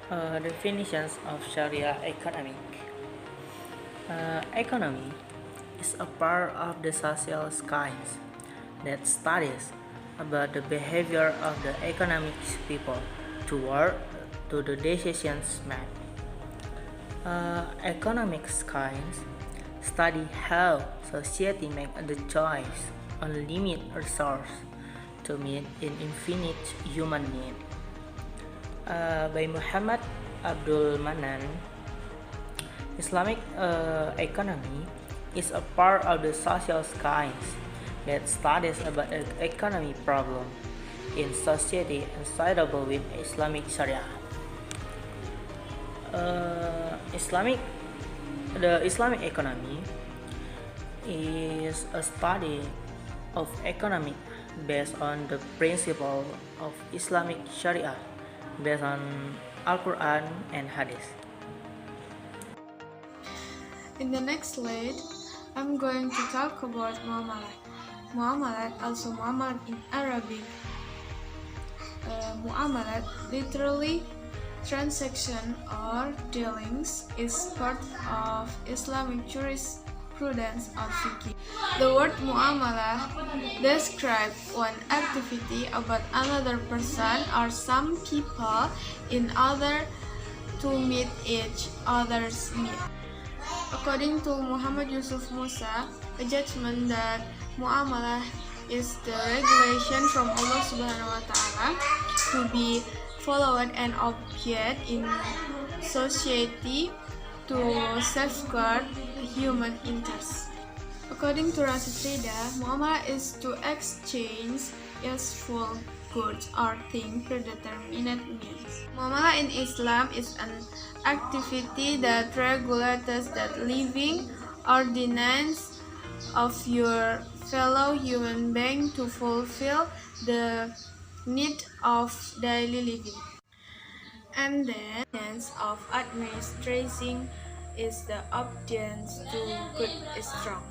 Definitions of Sharia economy. Economy is a part of the social science that studies about the behavior of the economic people toward to the decisions made. Economic science study how society make the choice on limit resource to meet an infinite human need. By Muhammad Abdul Manan, Islamic economy is a part of the social science that studies about the economic problem in society and suitable with Islamic Sharia. The Islamic economy is a study of economic based on the principle of Islamic Sharia based on Al-Quran and Hadith. In the next slide, I'm going to talk about Muamalat. Muamalat, also Muamalat in Arabic. Muamalat, literally transaction or dealings, is part of Islamic jurisprudence or fiqh. The word muamalah describes one activity about another person or some people in order to meet each other's needs. According to Muhammad Yusuf Musa, a judgment that muamalah is the regulation from Allah Subhanahu wa Ta'ala to be followed and obeyed in society to safeguard human interests. According to Rasida, muamalah is to exchange useful goods or things predetermined means. Muamalah in Islam is an activity that regulates the living ordinance of your fellow human being to fulfill the need of daily living. And then sense of administration is the obedience to good is strong.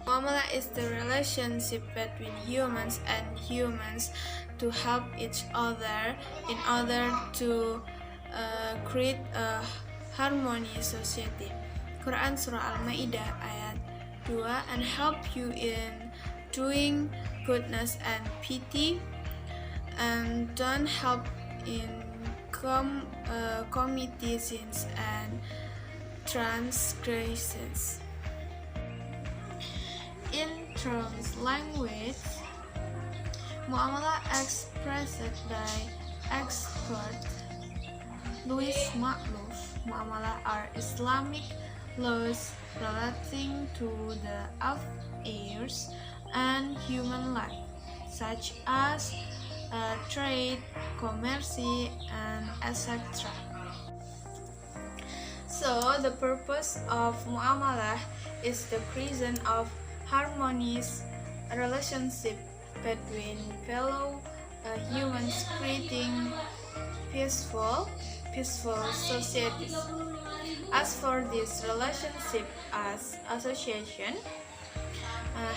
Muamalah is the relationship between humans and humans to help each other in order to create a harmonious society. Quran Surah Al-Ma'idah ayat 2, and help you in doing goodness and pity, and don't help in committing sins and transgressions. In terms language, muamalah expressed by expert Louis Makhlouf. Muamalah are Islamic laws relating to the affairs and human life, such as trade, commerce, and etc. So, the purpose of muamalah is the creation of harmonious relationship between fellow humans, creating peaceful societies. As for this relationship as association,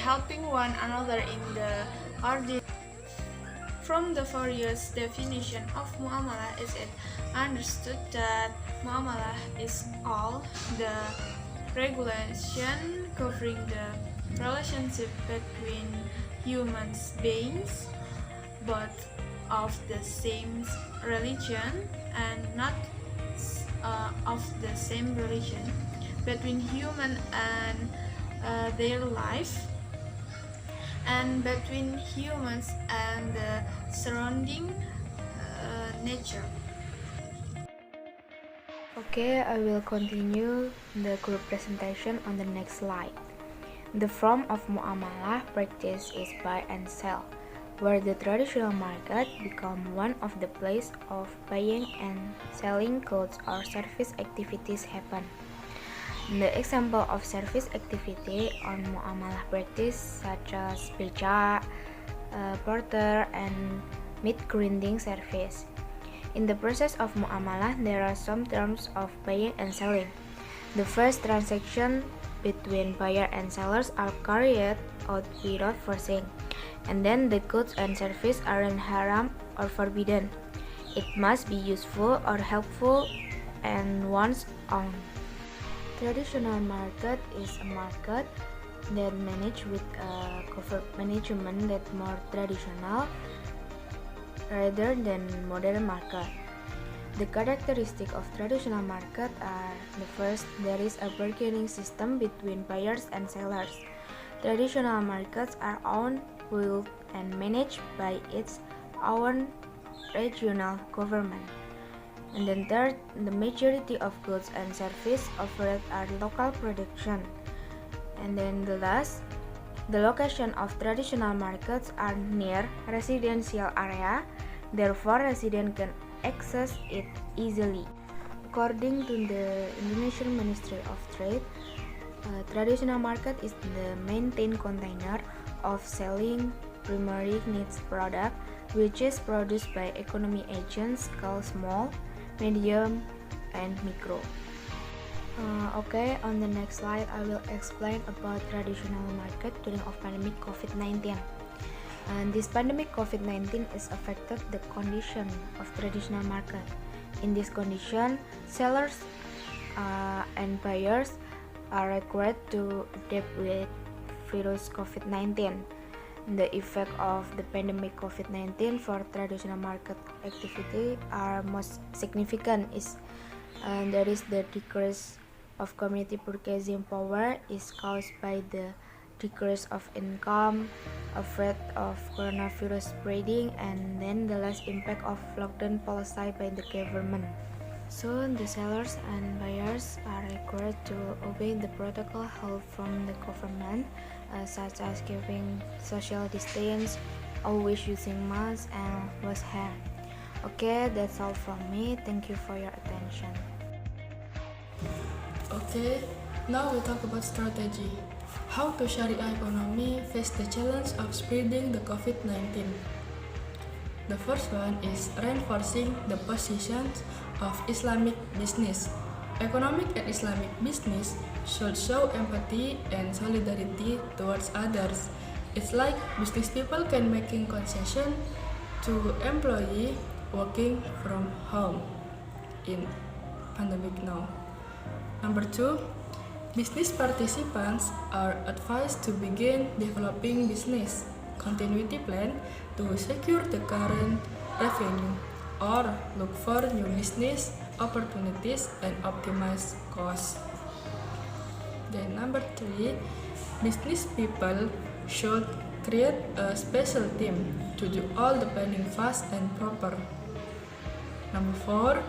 helping one another in the ordinary. From the various definition of muamalah, is it understood that muamalah is all the regulation covering the relationship between human beings, both of the same religion and not of the same religion, between human and their life, and between humans and the surrounding nature. Okay, I will continue the group presentation on the next slide. The form of muamalah practice is buy and sell, where the traditional market become one of the place of buying and selling goods or service activities happen. The example of service activity on muamalah practice such as beca, porter, and meat grinding service. In the process of muamalah, there are some terms of buying and selling. The first transaction between buyer and sellers are carried out without forcing, and then the goods and service aren't haram or forbidden. It must be useful or helpful and one's own. Traditional market is a market that managed with a management that more traditional rather than modern market. The characteristics of traditional market are: the first, there is a bargaining system between buyers and sellers. Traditional markets are owned, ruled, and managed by its own regional government. And then third, the majority of goods and services offered are local production. And then the last, the location of traditional markets are near residential area, therefore residents can access it easily. According to the Indonesian Ministry of Trade, traditional market is the maintained container of selling primary needs product, which is produced by economy agents called small, medium, and micro. Okay, on the next slide, I will explain about traditional market during of pandemic COVID-19. And this pandemic COVID-19 is affected the condition of traditional market. In this condition, sellers and buyers are required to adapt with virus COVID-19. The effect of the pandemic COVID-19 for traditional market activity are most significant is there is the decrease of community purchasing power is caused by the decrease of income, a threat of coronavirus spreading, and then the less impact of lockdown policy by the government. So the sellers and buyers are required to obey the protocol held from the government, such as keeping social distance, always using masks, and wash hand. Okay, that's all from me. Thank you for your attention. Okay, now we talk about strategy. How to Sharia economy face the challenge of spreading the COVID-19. The first one is reinforcing the positions of Islamic business. Economic and Islamic business should show empathy and solidarity towards others. It's like business people can making concession to employee working from home in pandemic now. Number 2, business participants are advised to begin developing business continuity plan to secure the current revenue or look for new business opportunities and optimize costs. Then number 3, business people should create a special team to do all the planning fast and proper. Number 4,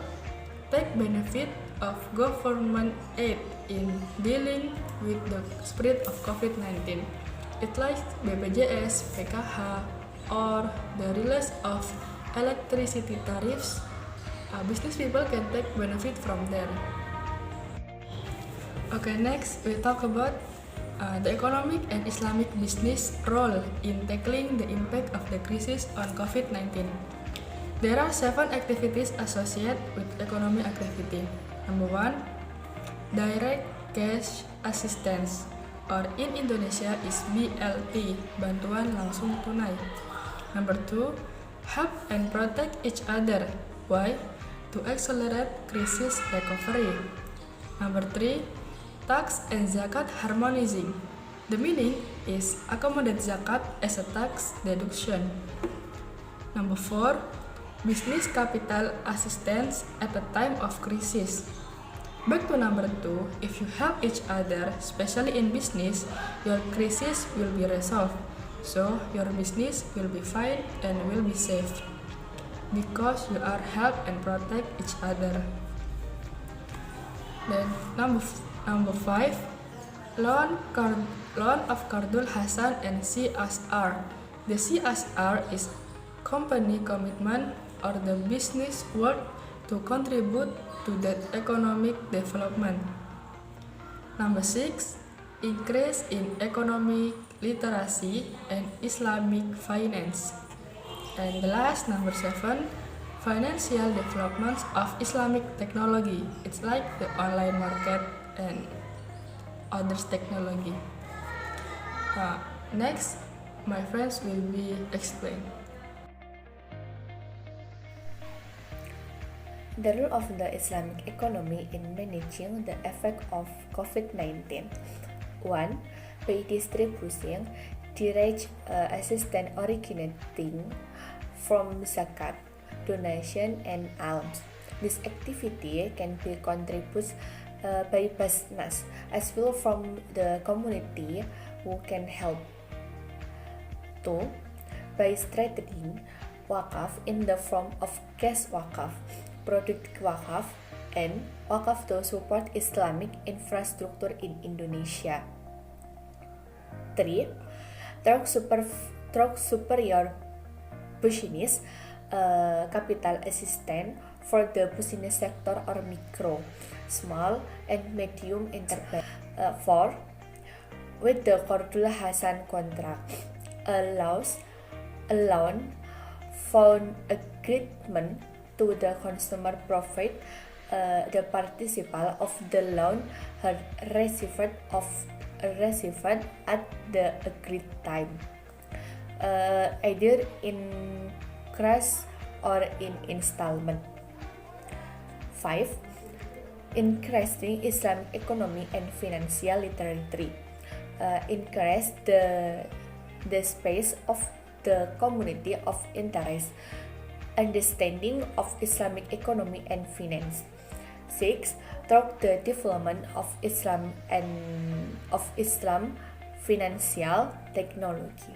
take benefit of government aid in dealing with the spread of COVID-19. It's like BPJS, PKH, or the release of electricity tariffs. Business people can take benefit from there. Okay, next we talk about the economic and Islamic business role in tackling the impact of the crisis on COVID-19. There are 7 activities associated with economic activity. Number 1, direct cash assistance, or in Indonesia is BLT, bantuan langsung tunai. Number 2, help and protect each other. Why? To accelerate crisis recovery. Number 3, tax and zakat harmonizing. The meaning is accommodate zakat as a tax deduction. Number 4, business capital assistance at a time of crisis. Back to number 2, if you help each other, especially in business, your crisis will be resolved. So your business will be fine and will be safe because you are help and protect each other. Then number 5, loan of Qardul Hasan and CSR. The CSR is company commitment or the business work to contribute to that economic development. Number 6, increase in economic literacy and Islamic finance. And the last, number 7, financial developments of Islamic technology. It's like the online market and others technology. Next, my friends will be explain. The role of the Islamic economy in managing the effect of COVID-19. 1. By distributing direct assistance originating from zakat, donation, and alms. This activity can be contributed by business as well from the community who can help. 2. By strengthening wakaf in the form of cash wakaf, product wakaf, and wakaf to support Islamic infrastructure in Indonesia. 3. Through superior business capital assistance for the business sector or micro, small, and medium enterprise. 4. With the Qardul Hasan contract allows a loan found agreement to the consumer provide the participant of the loan received at the agreed time, either in cash or in installment. 5. Increasing Islamic economy and financial literacy. Increase the space of the community of interest, understanding of Islamic economy and finance. 6. Through the development of Islam financial technology.